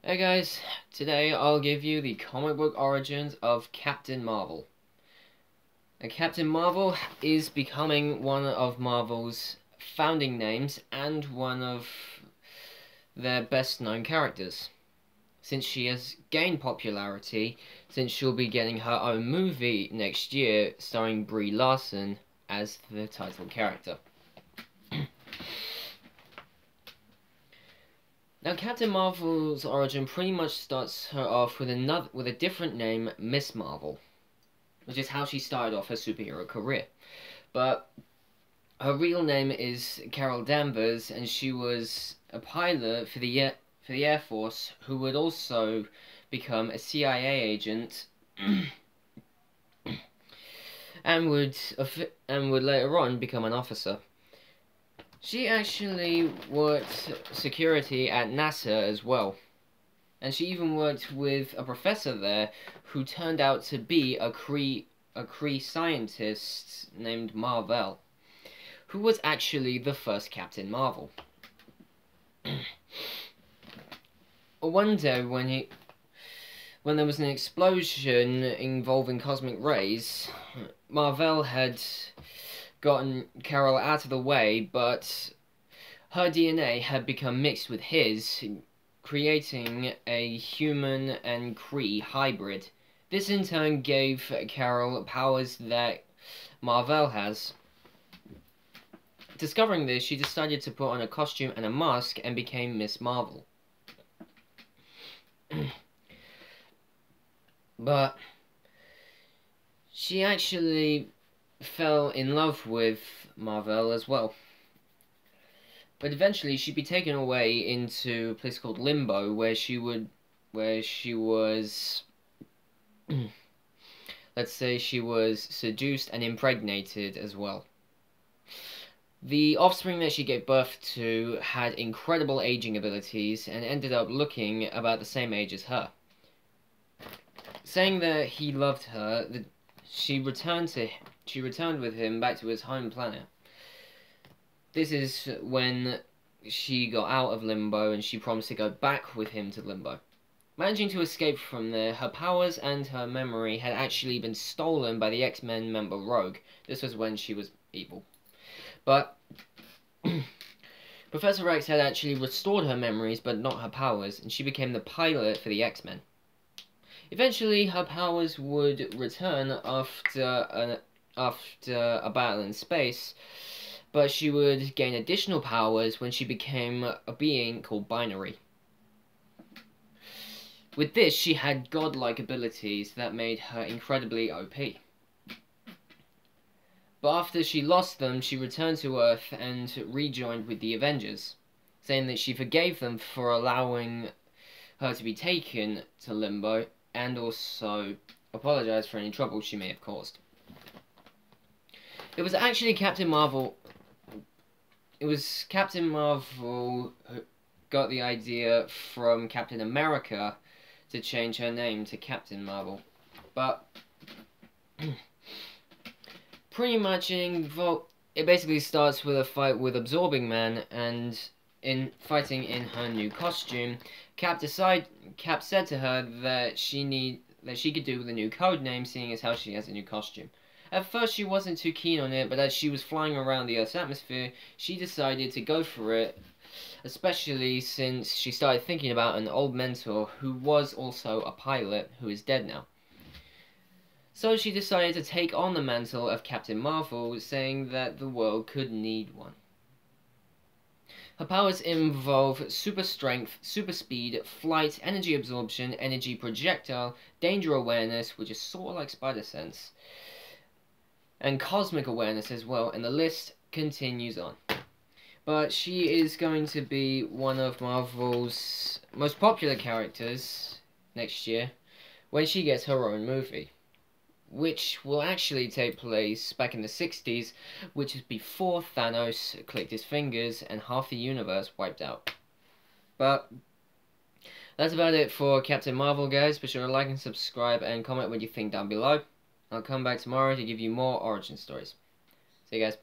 Hey guys, today I'll give you the comic book origins of Captain Marvel. And Captain Marvel is becoming one of Marvel's founding names and one of their best known characters, since she has gained popularity since she'll be getting her own movie next year starring Brie Larson as the title character. Now, Captain Marvel's origin pretty much starts her off with a different name, Miss Marvel, which is how she started off her superhero career. But her real name is Carol Danvers, and she was a pilot for the Air Force who would also become a CIA agent and would later on become an officer. She actually worked security at NASA as well. And she even worked with a professor there who turned out to be a Kree scientist named Mar-Vell, who was actually the first Captain Marvel. One day when there was an explosion involving cosmic rays, Mar-Vell had gotten Carol out of the way, but her DNA had become mixed with his, creating a human and Kree hybrid. This in turn gave Carol powers that Mar-Vell has. Discovering this, she decided to put on a costume and a mask and became Miss Marvel. But she actually fell in love with Mar-Vell as well. But eventually she'd be taken away into a place called Limbo, where she was let's say she was seduced and impregnated as well. The offspring that she gave birth to had incredible aging abilities and ended up looking about the same age as her. Saying that he loved her, she returned with him back to his home planet. This is when she got out of Limbo and she promised to go back with him to Limbo. Managing to escape from there, her powers and her memory had actually been stolen by the X-Men member Rogue. This was when she was evil. But Professor X had actually restored her memories but not her powers, and she became the pilot for the X-Men. Eventually, her powers would return after a battle in space, but she would gain additional powers when she became a being called Binary. With this, she had godlike abilities that made her incredibly OP. But after she lost them, she returned to Earth and rejoined with the Avengers, saying that she forgave them for allowing her to be taken to Limbo, and also apologized for any trouble she may have caused. It was Captain Marvel who got the idea from Captain America to change her name to Captain Marvel. But pretty much it basically starts with a fight with Absorbing Man, and in fighting in her new costume, Cap said to her that she could do with a new code name, seeing as how she has a new costume. At first she wasn't too keen on it, but as she was flying around the Earth's atmosphere, she decided to go for it, especially since she started thinking about an old mentor who was also a pilot who is dead now. So she decided to take on the mantle of Captain Marvel, saying that the world could need one. Her powers involve super strength, super speed, flight, energy absorption, energy projectile, danger awareness, which is sort of like spider sense, and cosmic awareness as well, and the list continues on. But she is going to be one of Marvel's most popular characters next year when she gets her own movie, which will actually take place back in the 60s, which is before Thanos clicked his fingers and half the universe wiped out. But that's about it for Captain Marvel, guys. Be sure to like and subscribe and comment what you think down below. I'll come back tomorrow to give you more origin stories. See you guys.